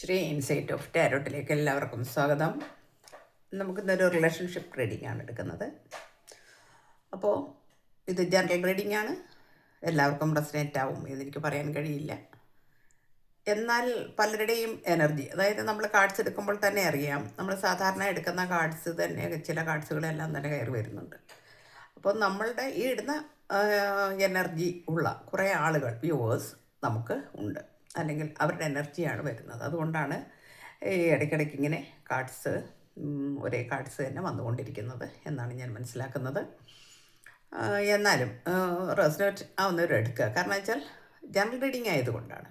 Shri insight of ടാരോട്ടിലേക്ക് എല്ലാവർക്കും സ്വാഗതം. നമുക്കിന്നൊരു റിലേഷൻഷിപ്പ് റീഡിംഗ് ആണ് എടുക്കുന്നത്. അപ്പോൾ ഇത് ജനറൽ റീഡിംഗ് ആണ്, എല്ലാവർക്കും റെസനേറ്റ് ആവും ഇതെനിക്ക് പറയാൻ കഴിയില്ല. എന്നാൽ പലരുടെയും എനർജി, അതായത് നമ്മൾ കാർഡ്സ് എടുക്കുമ്പോൾ തന്നെ അറിയാം, നമ്മൾ സാധാരണ എടുക്കുന്ന കാർഡ്സ് തന്നെ ചില കാർഡ്സുകളെല്ലാം തന്നെ കയറി വരുന്നുണ്ട്. അപ്പോൾ നമ്മളുടെ ഈ ഇടുന്ന എനർജി ഉള്ള കുറേ ആളുകൾ, വ്യൂവേഴ്സ് നമുക്ക് ഉണ്ട്, അല്ലെങ്കിൽ അവരുടെ എനർജിയാണ് വരുന്നത്. അതുകൊണ്ടാണ് ഈ ഇടയ്ക്കിടയ്ക്ക് ഇങ്ങനെ കാർഡ്സ്, ഒരേ കാർഡ്സ് തന്നെ വന്നുകൊണ്ടിരിക്കുന്നത് എന്നാണ് ഞാൻ മനസ്സിലാക്കുന്നത്. എന്നാലും റെസനേറ്റ് ആവുന്നവർ എടുക്കുക, കാരണം വെച്ചാൽ ജനറൽ റീഡിംഗ് ആയതുകൊണ്ടാണ്.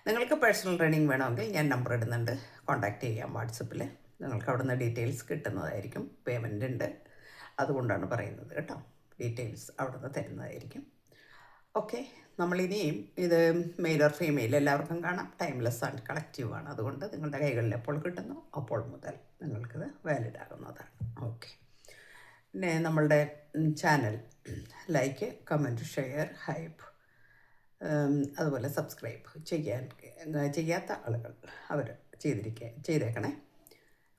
നിങ്ങൾക്ക് പേഴ്സണൽ റീഡിംഗ് വേണമെങ്കിൽ ഞാൻ നമ്പർ ഇടുന്നുണ്ട്, കോൺടാക്റ്റ് ചെയ്യാം വാട്സപ്പിൽ. നിങ്ങൾക്ക് അവിടെ നിന്ന് ഡീറ്റെയിൽസ് കിട്ടുന്നതായിരിക്കും. പേയ്മെൻ്റ് ഉണ്ട്, അതുകൊണ്ടാണ് പറയുന്നത് കേട്ടോ. ഡീറ്റെയിൽസ് അവിടെ നിന്ന് തരുന്നതായിരിക്കും. ഓക്കെ, നമ്മളിനിയും ഇത് മെയിൽ ഓർ ഫീമെയിൽ എല്ലാവർക്കും കാണാം. ടൈംലെസ് ആൻഡ് കളക്റ്റീവാണ്. അതുകൊണ്ട് നിങ്ങളുടെ കൈകളിൽ എപ്പോൾ കിട്ടുന്നു അപ്പോൾ മുതൽ നിങ്ങൾക്കിത് വാലിഡ് ആകുന്നതാണ്. ഓക്കെ, പിന്നെ നമ്മളുടെ channel like, comment, share, hype, അതുപോലെ സബ്സ്ക്രൈബ് ചെയ്യാത്ത ആളുകൾ അവർ ചെയ്തേക്കണേ.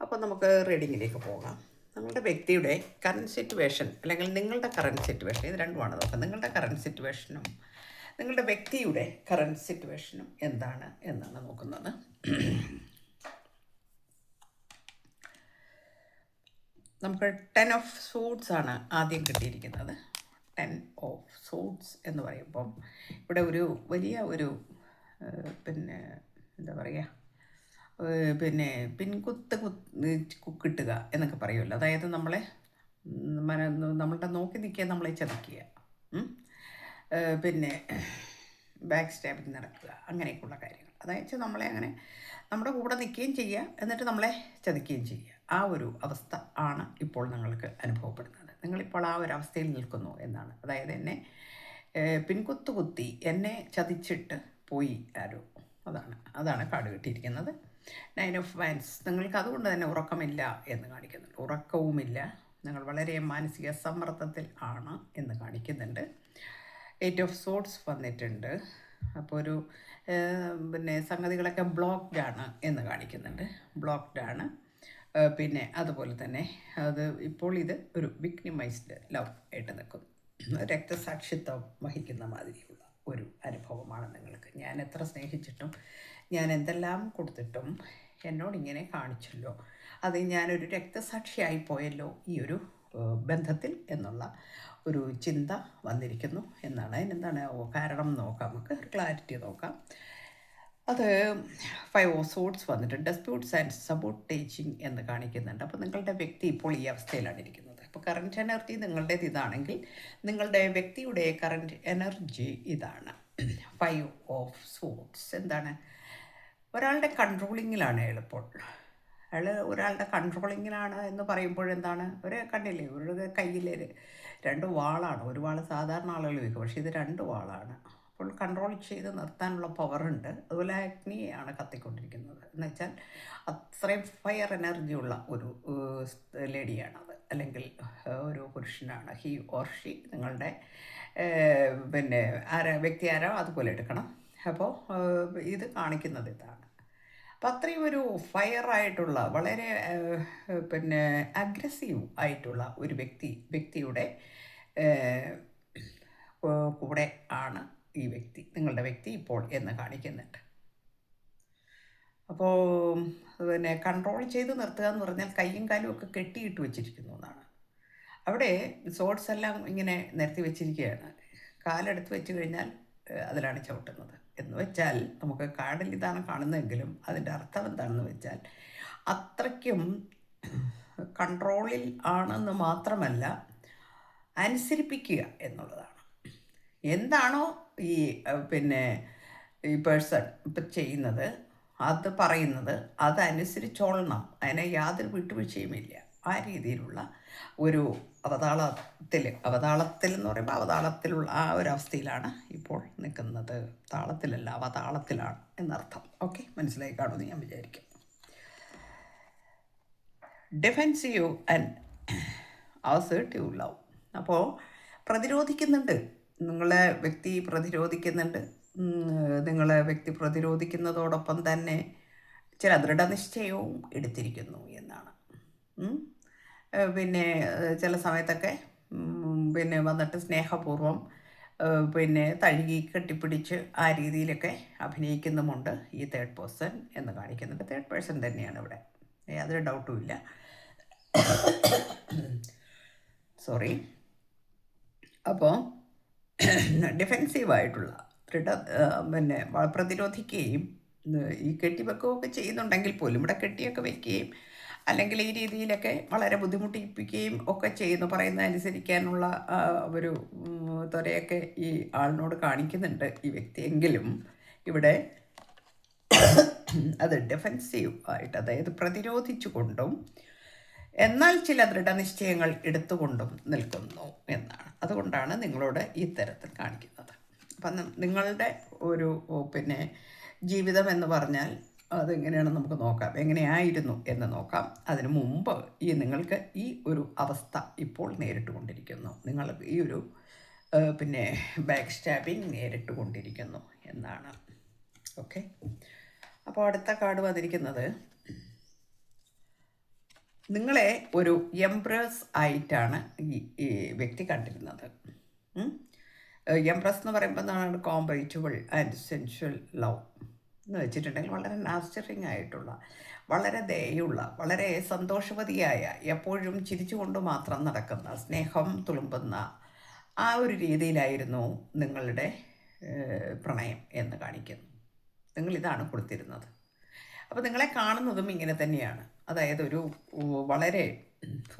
അപ്പോൾ നമുക്ക് റീഡിങ്ങിലേക്ക് പോകാം. നിങ്ങളുടെ വ്യക്തിയുടെ കറൻറ്റ് സിറ്റുവേഷൻ, അല്ലെങ്കിൽ നിങ്ങളുടെ കറൻറ്റ് സിറ്റുവേഷൻ, ഇത് രണ്ടുമാണ് നോക്കാം. നിങ്ങളുടെ കറൻറ്റ് സിറ്റുവേഷനും നിങ്ങളുടെ വ്യക്തിയുടെ കറൻറ്റ് സിറ്റുവേഷനും എന്താണ് എന്നാണ് നോക്കുന്നത്. നമുക്ക് 10 ഓഫ് സൂട്ട്സ് ആണ് ആദ്യം കിട്ടിയിരിക്കുന്നത്. 10 ഓഫ് സൂട്ട്സ് എന്ന് പറയുമ്പം ഇവിടെ ഒരു വലിയ ഒരു പിന്നെ എന്താ പറയുക, പിന്നെ പിൻകുത്ത് കിട്ടുക എന്നൊക്കെ പറയുമല്ലോ. അതായത് നമ്മളുടെ നോക്കി നിൽക്കുക, നമ്മളെ ചതിക്കുക, പിന്നെ ബാക്ക് സ്റ്റാബിങ് നടക്കുക, അങ്ങനെയൊക്കെയുള്ള കാര്യങ്ങൾ. അതായത് നമ്മളെ അങ്ങനെ നമ്മുടെ കൂടെ നിൽക്കുകയും ചെയ്യുക, എന്നിട്ട് നമ്മളെ ചതിക്കുകയും ചെയ്യുക. ആ ഒരു അവസ്ഥ ആണ് ഇപ്പോൾ നിങ്ങൾക്ക് അനുഭവപ്പെടുന്നത്. നിങ്ങളിപ്പോൾ ആ ഒരു അവസ്ഥയിൽ നിൽക്കുന്നു എന്നാണ്. അതായത് എന്നെ പിൻകുത്ത് കുത്തി എന്നെ ചതിച്ചിട്ട് പോയി ആരോ, അതാണ് കാർഡ് കിട്ടിയിരിക്കുന്നത്. 9 ഓഫ് വാൻസ്. നിങ്ങൾക്ക് അതുകൊണ്ട് തന്നെ ഉറക്കമില്ല എന്ന് കാണിക്കുന്നുണ്ട്. ഉറക്കവുമില്ല, നിങ്ങൾ വളരെ മാനസിക സമ്മർദ്ദത്തിൽ ആണ് എന്ന് കാണിക്കുന്നുണ്ട്. 8 ഓഫ് സോർട്സ് വന്നിട്ടുണ്ട്. അപ്പോൾ ഒരു പിന്നെ സംഗതികളൊക്കെ ബ്ലോക്ക്ഡ് ആണ് എന്ന് കാണിക്കുന്നുണ്ട്. ബ്ലോക്ക്ഡ് ആണ്. പിന്നെ അതുപോലെ തന്നെ ഇപ്പോൾ ഇത് ഒരു വിക്ടിമൈസ്ഡ് ലവ് ആയിട്ട് നിൽക്കുന്നു. രക്തസാക്ഷിത്വം വഹിക്കുന്ന മാതിരിയുള്ള ഒരു അനുഭവമാണ് നിങ്ങൾക്ക്. ഞാൻ എത്ര സ്നേഹിച്ചിട്ടും, ഞാൻ എന്തെല്ലാം കൊടുത്തിട്ടും എന്നോടിങ്ങനെ കാണിച്ചല്ലോ, അത് ഞാനൊരു രക്തസാക്ഷിയായി പോയല്ലോ ഈ ഒരു ബന്ധത്തിൽ എന്നുള്ള ഒരു ചിന്ത വന്നിരിക്കുന്നു എന്നാണ്. അതിനെന്താണ് കാരണം നോക്കാം, നമുക്ക് ക്ലാരിറ്റി നോക്കാം. അത് 5 ഓഫ് സോർട്സ് വന്നിട്ട് ഡിസ്പ്യൂട്ട്സ് ആൻഡ് സബോട്ടേജിങ് എന്ന് കാണിക്കുന്നുണ്ട്. അപ്പോൾ നിങ്ങളുടെ വ്യക്തി ഇപ്പോൾ ഈ അവസ്ഥയിലാണ് ഇരിക്കുന്നത്. അപ്പോൾ കറൻറ്റ് എനർജി നിങ്ങളുടേത് ഇതാണെങ്കിൽ, നിങ്ങളുടെ വ്യക്തിയുടെ കറൻറ്റ് എനർജി ഇതാണ്. 5 ഓഫ് സോർട്സ് എന്താണ്? ഒരാളുടെ കൺട്രോളിങ്ങിലാണ് എളുപ്പോൾ. ഒരാളുടെ കൺട്രോളിങ്ങിലാണ് എന്ന് പറയുമ്പോഴെന്താണ്, ഒരു കണ്ടില്ലേ, ഒരു കയ്യിൽ 2 വാളാണ്. ഒരു വാൾ സാധാരണ ആളുകൾ വയ്ക്കും, പക്ഷേ ഇത് 2 വാളാണ്. അപ്പോൾ കൺട്രോൾ ചെയ്ത് നിർത്താനുള്ള പവറുണ്ട്. അതുപോലെ അഗ്നിയാണ് കത്തിക്കൊണ്ടിരിക്കുന്നത് എന്ന് വെച്ചാൽ അത്രയും ഫയർ എനർജി ഉള്ള ഒരു ലേഡിയാണത്, അല്ലെങ്കിൽ ഒരു പുരുഷനാണ്. ഹി ഓർ ഷി, നിങ്ങളുടെ പിന്നെ വ്യക്തി ആരോ അതുപോലെ എടുക്കണം. അപ്പോൾ ഇത് കാണിക്കുന്നത് ഇതാണ്. അപ്പോൾ അത്രയും ഒരു ഫയറായിട്ടുള്ള, വളരെ പിന്നെ അഗ്രസീവ് ആയിട്ടുള്ള ഒരു വ്യക്തിയുടെ കൂടെ ആണ് ഈ വ്യക്തി, നിങ്ങളുടെ വ്യക്തി ഇപ്പോൾ എന്ന് കാണിക്കുന്നുണ്ട്. അപ്പോൾ പിന്നെ കൺട്രോൾ ചെയ്ത് നിർത്തുക എന്ന് പറഞ്ഞാൽ കയ്യും കാലും ഒക്കെ കെട്ടിയിട്ട് വെച്ചിരിക്കുന്നു എന്നാണ്. അവിടെ സോഡ്സ് എല്ലാം ഇങ്ങനെ നിരത്തി വെച്ചിരിക്കുകയാണ്. കാലെടുത്ത് വെച്ച് കഴിഞ്ഞാൽ അതിലാണ് ചവിട്ടുന്നത് എന്ന് വെച്ചാൽ, നമുക്ക് കാർഡിൽ ഇതാണ് കാണുന്നതെങ്കിലും അതിൻ്റെ അർത്ഥം എന്താണെന്ന് വെച്ചാൽ, അത്രയ്ക്കും കൺട്രോളിൽ ആണെന്ന് മാത്രമല്ല, അനുസരിപ്പിക്കുക എന്നുള്ളതാണ്. എന്താണോ ഈ പിന്നെ ഈ പേഴ്സൺ ഇപ്പം ചെയ്യുന്നത്, അത് പറയുന്നത്, അതനുസരിച്ചോളണം. അതിനെ യാതൊരു വിട്ടുവീഴ്ചയുമില്ല. ആ രീതിയിലുള്ള ഒരു അവതാളത്തിൽ എന്ന് പറയുമ്പോൾ അവതാളത്തിലുള്ള ആ ഒരു അവസ്ഥയിലാണ് ഇപ്പോൾ നിൽക്കുന്നത്. താളത്തിലല്ല, അവതാളത്തിലാണ് എന്നർത്ഥം. ഓക്കെ, മനസ്സിലായി കാണുമെന്ന് ഞാൻ വിചാരിക്കും. Defensive and assertive love. അപ്പോൾ പ്രതിരോധിക്കുന്നുണ്ട്, നിങ്ങളെ വ്യക്തി പ്രതിരോധിക്കുന്നുണ്ട്. നിങ്ങളെ വ്യക്തി പ്രതിരോധിക്കുന്നതോടൊപ്പം തന്നെ ചില ദൃഢനിശ്ചയവും എടുത്തിരിക്കുന്നു എന്നാണ്. പിന്നെ ചില സമയത്തൊക്കെ പിന്നെ വന്നിട്ട് സ്നേഹപൂർവ്വം പിന്നെ തഴുകി കെട്ടിപ്പിടിച്ച് ആ രീതിയിലൊക്കെ അഭിനയിക്കുന്നുമുണ്ട് ഈ തേർഡ് പേഴ്സൺ എന്ന് കാണിക്കുന്നുണ്ട്. തേർഡ് പേഴ്സൺ തന്നെയാണ് ഇവിടെ, യാതൊരു ഡൗട്ടും ഇല്ല. സോറി. അപ്പോൾ ഡിഫെൻസീവായിട്ടുള്ള പിന്നെ പ്രതിരോധിക്കുകയും ഈ കെട്ടിവെക്കുകയൊക്കെ ചെയ്യുന്നുണ്ടെങ്കിൽ പോലും ഇവിടെ കെട്ടിയൊക്കെ വെക്കുകയും അല്ലെങ്കിൽ ഈ രീതിയിലൊക്കെ വളരെ ബുദ്ധിമുട്ടിപ്പിക്കുകയും ഒക്കെ ചെയ്യുന്നു, പറയുന്ന അനുസരിക്കാനുള്ള ഒരു ത്വരയൊക്കെ ഈ ആളിനോട് കാണിക്കുന്നുണ്ട് ഈ വ്യക്തിയെങ്കിലും ഇവിടെ അത് ഡിഫെൻസീവ് ആയിട്ട്, അതായത് പ്രതിരോധിച്ചു കൊണ്ടും എന്നാൽ ചില ദൃഢനിശ്ചയങ്ങൾ എടുത്തുകൊണ്ടും നിൽക്കുന്നു എന്നാണ്. അതുകൊണ്ടാണ് നിങ്ങളോട് ഈ തരത്തിൽ കാണിക്കുന്നത്. അപ്പം നിങ്ങളുടെ ഒരു പിന്നെ ജീവിതം എന്ന് പറഞ്ഞാൽ അതെങ്ങനെയാണെന്ന് നമുക്ക് നോക്കാം, എങ്ങനെയായിരുന്നു എന്ന് നോക്കാം. അതിനു മുമ്പ് നിങ്ങൾക്ക് ഈ ഒരു അവസ്ഥ ഇപ്പോൾ നേരിട്ടുകൊണ്ടിരിക്കുന്നു, നിങ്ങൾ ഈ ഒരു പിന്നെ ബാക്ക് സ്റ്റാബിങ് നേരിട്ടുകൊണ്ടിരിക്കുന്നു എന്നാണ്. ഓക്കെ, അപ്പോൾ അടുത്ത കാർഡ് വന്നിരിക്കുന്നത് നിങ്ങളെ ഒരു എംപ്രസ് ആയിട്ടാണ് ഈ വ്യക്തി കണ്ടിരുന്നത്. എംപ്രസ് എന്ന് പറയുമ്പോൾ എന്താണ്, കോമ്പറ്റബിൾ ആൻഡ് സെൻഷ്വൽ ലവ് എന്ന് വെച്ചിട്ടുണ്ടെങ്കിൽ വളരെ നാസ്റ്ററിങ് ആയിട്ടുള്ള, വളരെ ദയുള്ള, വളരെ സന്തോഷവതിയായ, എപ്പോഴും ചിരിച്ചുകൊണ്ട് മാത്രം നടക്കുന്ന, സ്നേഹം തുളുമ്പുന്ന ആ ഒരു രീതിയിലായിരുന്നു നിങ്ങളുടെ പ്രണയം എന്ന് കാണിക്കുന്നു. നിങ്ങളിതാണ് കൊടുത്തിരുന്നത്. അപ്പോൾ നിങ്ങളെ കാണുന്നതും ഇങ്ങനെ തന്നെയാണ്, അതായത് ഒരു വളരെ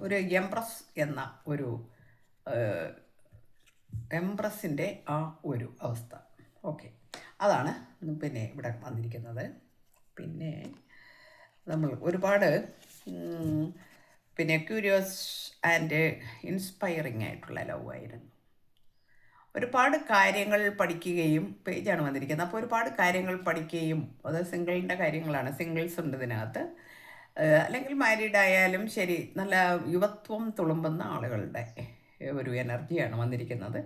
ഒരു എംപ്രസ് എന്ന ഒരു എംപ്രസിൻ്റെ ആ ഒരു അവസ്ഥ. ഓക്കെ, അതാണ് പിന്നെ ഇവിടെ വന്നിരിക്കുന്നത്. പിന്നെ നമ്മൾ ഒരുപാട് പിന്നെ ക്യൂരിയസ് ആൻഡ് ഇൻസ്പയറിങ് ആയിട്ടുള്ള ലവ് ആയിരുന്നു. ഒരുപാട് കാര്യങ്ങൾ പഠിക്കുകയും, പേജാണ് വന്നിരിക്കുന്നത്, അപ്പോൾ ഒരുപാട് കാര്യങ്ങൾ പഠിക്കുകയും, അത് സിംഗിളിൻ്റെ കാര്യങ്ങളാണ്, സിംഗിൾസ് ഉണ്ട് ഇതിനകത്ത്, അല്ലെങ്കിൽ മാരീഡ് ആയാലും ശരി, നല്ല യുവത്വം തുളുമ്പുന്ന ആളുകളുടെ ഒരു എനർജിയാണ് വന്നിരിക്കുന്നത്.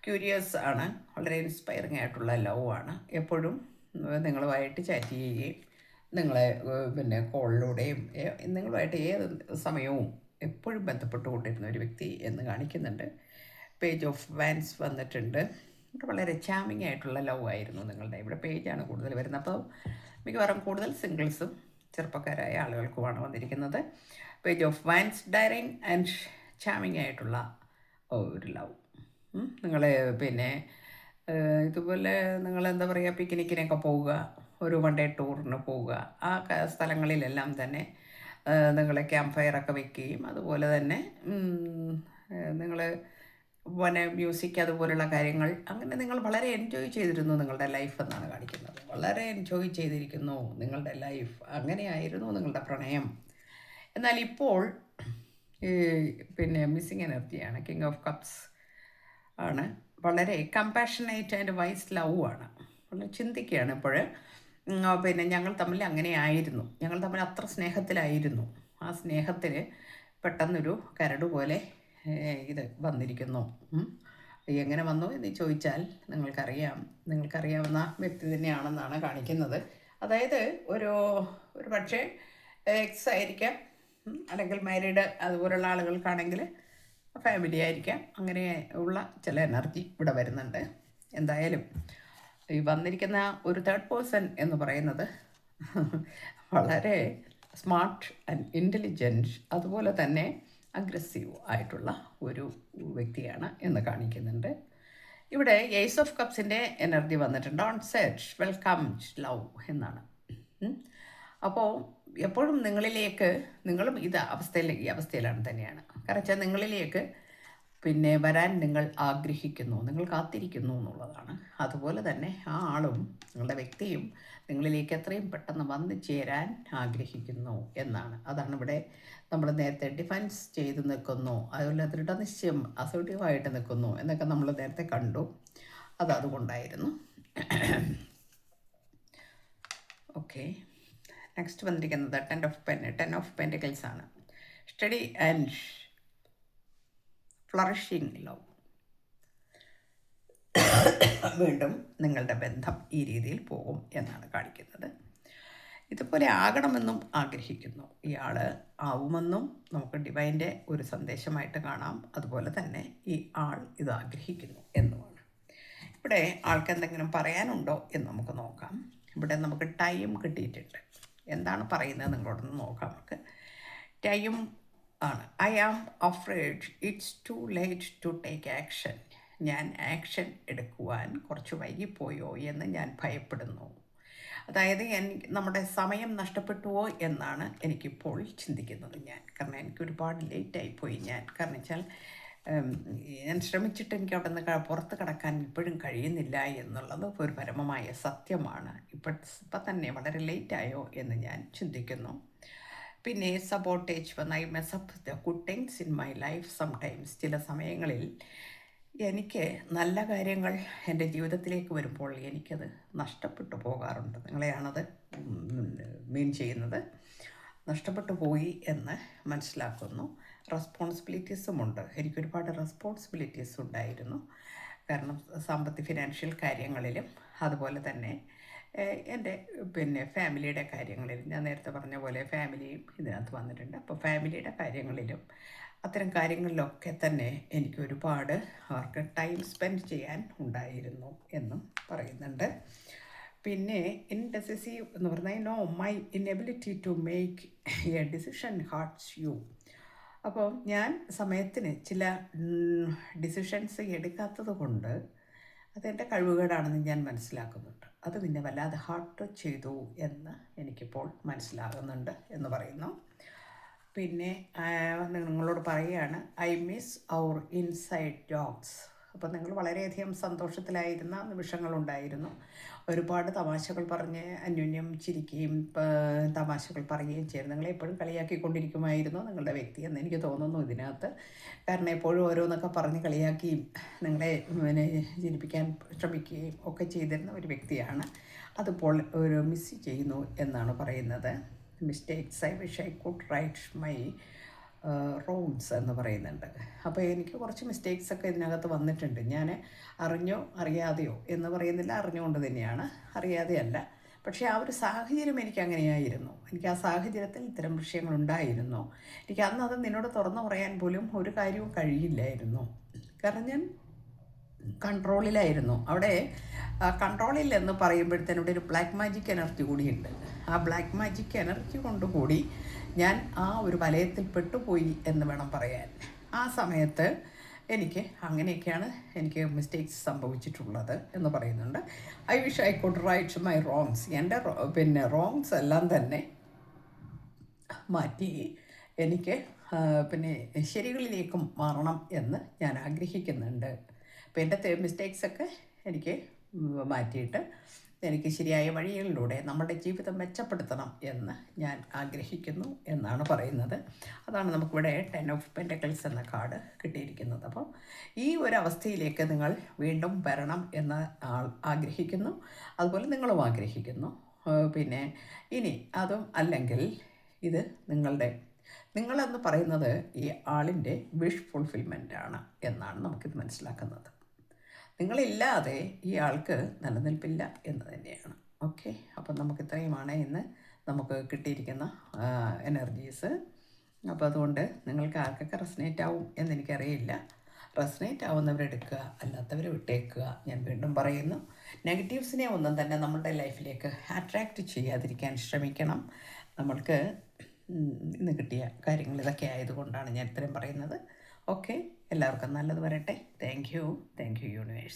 ക്യൂരിയസ് ആണ്, വളരെ ഇൻസ്പയറിങ് ആയിട്ടുള്ള ലവ് ആണ്. എപ്പോഴും നിങ്ങളുമായിട്ട് ചാറ്റ് ചെയ്യുകയും നിങ്ങളെ പിന്നെ കോളിലൂടെയും നിങ്ങളുമായിട്ട് ഏത് സമയവും എപ്പോഴും ബന്ധപ്പെട്ടുകൊണ്ടിരുന്ന ഒരു വ്യക്തി എന്ന് കാണിക്കുന്നുണ്ട്. പേജ് ഓഫ് വാൻസ് വന്നിട്ടുണ്ട്. വളരെ ചാമിങ് ആയിട്ടുള്ള ലവ് ആയിരുന്നു നിങ്ങളുടെ. ഇവിടെ പേജാണ് കൂടുതൽ വരുന്നത്, അപ്പോൾ മിക്കവാറും കൂടുതൽ സിംഗിൾസും ചെറുപ്പക്കാരായ ആളുകൾക്കുമാണ് വന്നിരിക്കുന്നത്. Page of wands, dairying and charming ആയിട്ടുള്ള ഒരു ലവ്. നിങ്ങൾ പിന്നെ ഇതുപോലെ നിങ്ങൾ എന്താ പറയുക, പിക്നിക്കിനൊക്കെ പോവുക, ഒരു വൺ ഡേ ടൂറിന് പോവുക, ആ സ്ഥലങ്ങളിലെല്ലാം തന്നെ നിങ്ങൾ ക്യാമ്പ് ഫയറൊക്കെ വെക്കുകയും, അതുപോലെ തന്നെ നിങ്ങൾ പിന്നെ മ്യൂസിക് അതുപോലുള്ള കാര്യങ്ങൾ, അങ്ങനെ നിങ്ങൾ വളരെ എൻജോയ് ചെയ്തിരുന്നു നിങ്ങളുടെ ലൈഫ് എന്നാണ് കാണിക്കുന്നത്. വളരെ എൻജോയ് ചെയ്തിരിക്കുന്നു നിങ്ങളുടെ ലൈഫ്, അങ്ങനെയായിരുന്നു നിങ്ങളുടെ പ്രണയം. എന്നാൽ ഇപ്പോൾ പിന്നെ മിസ്സിങ് എനർജിയാണ്, കിങ് ഓഫ് കപ്സ് ആണ്. വളരെ കമ്പാഷനേറ്റ് ആൻഡ് വൈസ് ലവ് ആണ്. വളരെ ചിന്തിക്കുകയാണ് ഇപ്പോൾ, പിന്നെ ഞങ്ങൾ തമ്മിൽ അങ്ങനെ ആയിരുന്നു, ഞങ്ങൾ തമ്മിൽ അത്ര സ്നേഹത്തിലായിരുന്നു, ആ സ്നേഹത്തിൽ പെട്ടെന്നൊരു കരട് പോലെ ഇത് വന്നിരിക്കുന്നു. എങ്ങനെ വന്നു എന്ന് ചോദിച്ചാൽ നിങ്ങൾക്കറിയാവുന്ന വ്യക്തി തന്നെയാണെന്നാണ് കാണിക്കുന്നത്. അതായത് ഒരു പക്ഷേ എക്സ് ആയിരിക്കാം, അല്ലെങ്കിൽ മാരീഡ് അതുപോലുള്ള ആളുകൾക്കാണെങ്കിൽ ഫാമിലി ആയിരിക്കാം. അങ്ങനെ ഉള്ള ചില എനർജി ഇവിടെ വരുന്നുണ്ട്. എന്തായാലും ഈ വന്നിരിക്കുന്ന ഒരു തേർഡ് പേഴ്സൺ എന്ന് പറയുന്നത് വളരെ സ്മാർട്ട് ആൻഡ് ഇൻ്റലിജൻറ്റ്, അതുപോലെ തന്നെ അഗ്രസീവ് ആയിട്ടുള്ള ഒരു വ്യക്തിയാണ് എന്ന് കാണിക്കുന്നുണ്ട്. ഇവിടെ ഏസ് ഓഫ് കപ്സിൻ്റെ എനർജി വന്നിട്ടുണ്ട്. ഓൺ സെറ്റ് വെൽക്കം ലവ് എന്നാണ്. അപ്പോൾ എപ്പോഴും നിങ്ങളും ഈ അവസ്ഥയിലാണ് തന്നെയാണ്. കാരണം വെച്ചാൽ നിങ്ങളിലേക്ക് പിന്നെ വരാൻ നിങ്ങൾ ആഗ്രഹിക്കുന്നു, നിങ്ങൾ കാത്തിരിക്കുന്നു എന്നുള്ളതാണ്. അതുപോലെ തന്നെ ആ ആളും നിങ്ങളുടെ വ്യക്തിയും നിങ്ങളിലേക്ക് എത്രയും പെട്ടെന്ന് വന്നു ചേരാൻ ആഗ്രഹിക്കുന്നു എന്നാണ്. അതാണ് ഇവിടെ നമ്മൾ നേരത്തെ ഡിഫെൻസ് ചെയ്ത് നിൽക്കുന്നു, അതുപോലെ ദൃഢനിശ്ചയം അസോർട്ടീവായിട്ട് നിൽക്കുന്നു എന്നൊക്കെ നമ്മൾ നേരത്തെ കണ്ടു. അതുകൊണ്ടായിരുന്നു. ഓക്കെ, നെക്സ്റ്റ് വന്നിരിക്കുന്നത് ടെൻ ഓഫ് പെൻറ്റിക്കിൾസ് ആണ്. Study and flourishing love. വീണ്ടും നിങ്ങളുടെ ബന്ധം ഈ രീതിയിൽ പോകും എന്നാണ് കാണിക്കുന്നത്. ഇതുപോലെ ആകണമെന്നും ആഗ്രഹിക്കുന്നു. ഇയാൾ ആവുമെന്നും നമുക്ക് ഡിവൈൻ്റെ ഒരു സന്ദേശമായിട്ട് കാണാം. അതുപോലെ തന്നെ ഈ ആൾ ഇത് ആഗ്രഹിക്കുന്നു എന്നുമാണ്. ഇവിടെ ആൾക്ക് എന്തെങ്കിലും പറയാനുണ്ടോ എന്ന് നമുക്ക് നോക്കാം. ഇവിടെ നമുക്ക് ടൈം കിട്ടിയിട്ടുണ്ട്. എന്താണ് പറയുന്നത് നിങ്ങളോടൊന്ന് നോക്കാം നമുക്ക്. ടൈം ആണ്. I am afraid it's too late to take action. ഞാൻ ആക്ഷൻ എടുക്കുവാൻ കുറച്ച് വൈകിപ്പോയോ എന്ന് ഞാൻ ഭയപ്പെടുന്നു. അതായത് നമ്മുടെ സമയം നഷ്ടപ്പെട്ടുവോ എന്നാണ് എനിക്കിപ്പോൾ ചിന്തിക്കുന്നത് ഞാൻ. കാരണം എനിക്ക് ഒരുപാട് ലേറ്റായിപ്പോയി ഞാൻ. കാരണം വെച്ചാൽ ഞാൻ ശ്രമിച്ചിട്ട് എനിക്ക് അവിടെ നിന്ന് പുറത്ത് കടക്കാൻ ഇപ്പോഴും കഴിയുന്നില്ല എന്നുള്ളത് ഒരു പരമമായ സത്യമാണ്. ഇപ്പം തന്നെ വളരെ ലേറ്റായോ എന്ന് ഞാൻ ചിന്തിക്കുന്നു. പിന്നെ സബോട്ടേജ് വന്ന് I mess up the good things in my life sometimes. ചില സമയങ്ങളിൽ എനിക്ക് നല്ല കാര്യങ്ങൾ എൻ്റെ ജീവിതത്തിലേക്ക് വരുമ്പോൾ എനിക്കത് നഷ്ടപ്പെട്ടു പോകാറുണ്ട്. നിങ്ങളെയാണത് മീൻ ചെയ്യുന്നത്. നഷ്ടപ്പെട്ടു പോയി എന്ന് മനസ്സിലാക്കുന്നു. റെസ്പോൺസിബിലിറ്റീസുമുണ്ട്. എനിക്കൊരുപാട് റെസ്പോൺസിബിലിറ്റീസ് ഉണ്ടായിരുന്നു. കാരണം ഫിനാൻഷ്യൽ കാര്യങ്ങളിലും അതുപോലെ തന്നെ എൻ്റെ ഫാമിലിയുടെ കാര്യങ്ങളിലും, ഞാൻ നേരത്തെ പറഞ്ഞ പോലെ ഫാമിലിയും ഇതിനകത്ത് വന്നിട്ടുണ്ട്. അപ്പോൾ ഫാമിലിയുടെ കാര്യങ്ങളിലും അത്തരം കാര്യങ്ങളിലൊക്കെ തന്നെ എനിക്ക് ഒരുപാട് അവർക്ക് ടൈം സ്പെൻഡ് ചെയ്യാൻ ഉണ്ടായിരുന്നു എന്നും പറയുന്നുണ്ട്. പിന്നെ ഇൻഡെസിസീവ് എന്ന് പറഞ്ഞാൽ no my inability to make a decision hurts you. അപ്പോൾ ഞാൻ സമയത്തിന് ചില ഡിസിഷൻസ് എടുക്കാത്തത് കൊണ്ട് അതെൻ്റെ കഴിവുകേടാണെന്ന് ഞാൻ മനസ്സിലാക്കുന്നുണ്ട്. അത് നിന്നെ വല്ലാതെ ഹാർട്ട് ചെയ്തു എന്ന് എനിക്കിപ്പോൾ മനസ്സിലാകുന്നുണ്ട് എന്ന് പറയുന്നു. പിന്നെ നിങ്ങളോട് പറയുകയാണ് I miss our inside jokes. അപ്പോൾ നിങ്ങൾ വളരെയധികം സന്തോഷത്തിലായിരുന്ന നിമിഷങ്ങളുണ്ടായിരുന്നു. ഒരുപാട് തമാശകൾ പറഞ്ഞ് അന്യോന്യം ചിരിക്കുകയും തമാശകൾ പറയുകയും ചെയ്തു. നിങ്ങളെ എപ്പോഴും കളിയാക്കിക്കൊണ്ടിരിക്കുമായിരുന്നു നിങ്ങളുടെ വ്യക്തി എന്ന് എനിക്ക് തോന്നുന്നു ഇതിനകത്ത്. കാരണം എപ്പോഴും ഓരോന്നൊക്കെ പറഞ്ഞ് കളിയാക്കിയും നിങ്ങളെ ചിരിപ്പിക്കാൻ ശ്രമിക്കുകയും ഒക്കെ ചെയ്തിരുന്ന ഒരു വ്യക്തിയാണ്. അതിപ്പോൾ ഒരു മിസ് ചെയ്യുന്നു എന്നാണ് പറയുന്നത്. Mistakes I wish I could right my wrongs എന്ന് പറയുന്നുണ്ട്. അപ്പോൾ എനിക്ക് കുറച്ച് മിസ്റ്റേക്സൊക്കെ ഇതിനകത്ത് വന്നിട്ടുണ്ട്. ഞാൻ അറിഞ്ഞോ അറിയാതെയോ എന്ന് പറയുന്നില്ല, അറിഞ്ഞുകൊണ്ട് തന്നെയാണ്, അറിയാതെയല്ല. പക്ഷേ ആ ഒരു സാഹചര്യം എനിക്ക് അങ്ങനെയായിരുന്നു. എനിക്ക് ആ സാഹചര്യത്തിൽ ഇത്തരം വിഷയങ്ങളുണ്ടായിരുന്നു. എനിക്ക് അന്ന് അത് നിന്നോട് തുറന്നു പറയാൻ പോലും ഒരു കാര്യവും കഴിയില്ലായിരുന്നു. കാരണം ഞാൻ കൺട്രോളിലായിരുന്നു. അവിടെ കൺട്രോളിൽ എന്ന് പറയുമ്പോഴത്തേനും ഇവിടെ ഒരു ബ്ലാക്ക് മാജിക് എനർജി കൂടിയുണ്ട്. ആ ബ്ലാക്ക് മാജിക് എനർജി കൊണ്ടുകൂടി ഞാൻ ആ ഒരു വലയത്തിൽ പെട്ടുപോയി എന്ന് വേണം പറയാൻ. ആ സമയത്ത് എനിക്ക് അങ്ങനെയൊക്കെയാണ് എനിക്ക് മിസ്റ്റേക്സ് സംഭവിച്ചിട്ടുള്ളത് എന്ന് പറയുന്നുണ്ട്. I wish I could right my wrongs. എൻ്റെ റോങ്സ് എല്ലാം തന്നെ മാറ്റി എനിക്ക് ശരികളിലേക്കും മാറണം എന്ന് ഞാൻ ആഗ്രഹിക്കുന്നുണ്ട്. അപ്പോൾ എൻ്റെ മിസ്റ്റേക്സൊക്കെ എനിക്ക് മാറ്റിയിട്ട് എനിക്ക് ശരിയായ വഴികളിലൂടെ നമ്മുടെ ജീവിതം മെച്ചപ്പെടുത്തണം എന്ന് ഞാൻ ആഗ്രഹിക്കുന്നു എന്നാണ് പറയുന്നത്. അതാണ് നമുക്കിവിടെ 10 ഓഫ് പെൻറ്റക്കിൾസ് എന്ന കാർഡ് കിട്ടിയിരിക്കുന്നത്. അപ്പം ഈ ഒരു അവസ്ഥയിലേക്ക് നിങ്ങൾ വീണ്ടും വരണം എന്ന് ആഗ്രഹിക്കുന്നു. അതുപോലെ നിങ്ങളും ആഗ്രഹിക്കുന്നു. പിന്നെ ഇനി അതും അല്ലെങ്കിൽ ഇത് നിങ്ങളെന്ന് പറയുന്നത് ഈ ആളിൻ്റെ വിഷ് ഫുൾഫിൽമെൻ്റ് ആണ് എന്നാണ് നമുക്കിത് മനസ്സിലാക്കുന്നത്. നിങ്ങളില്ലാതെ ഈ ആൾക്ക് നിലനിൽപ്പില്ല എന്ന് തന്നെയാണ്. ഓക്കെ, അപ്പം നമുക്ക് ഇത്രയുമാണ് ഇന്ന് നമുക്ക് കിട്ടിയിരിക്കുന്ന എനർജീസ്. അപ്പോൾ അതുകൊണ്ട് നിങ്ങൾക്ക് ആർക്കൊക്കെ റെസനേറ്റ് ആവും എന്നെനിക്കറിയില്ല. റെസനേറ്റ് ആവുന്നവരെടുക്കുക, അല്ലാത്തവർ വിട്ടേക്കുക. ഞാൻ വീണ്ടും പറയുന്നു, നെഗറ്റീവ്സിനെ ഒന്നും തന്നെ നമ്മളുടെ ലൈഫിലേക്ക് അട്രാക്റ്റ് ചെയ്യാതിരിക്കാൻ ശ്രമിക്കണം. നമ്മൾക്ക് ഇന്ന് കിട്ടിയ കാര്യങ്ങൾ ഇതൊക്കെ ആയതുകൊണ്ടാണ് ഞാൻ ഇത്രയും പറയുന്നത്. ഓക്കെ, എല്ലാവർക്കും നല്ലത് വരട്ടെ. Thank you universe.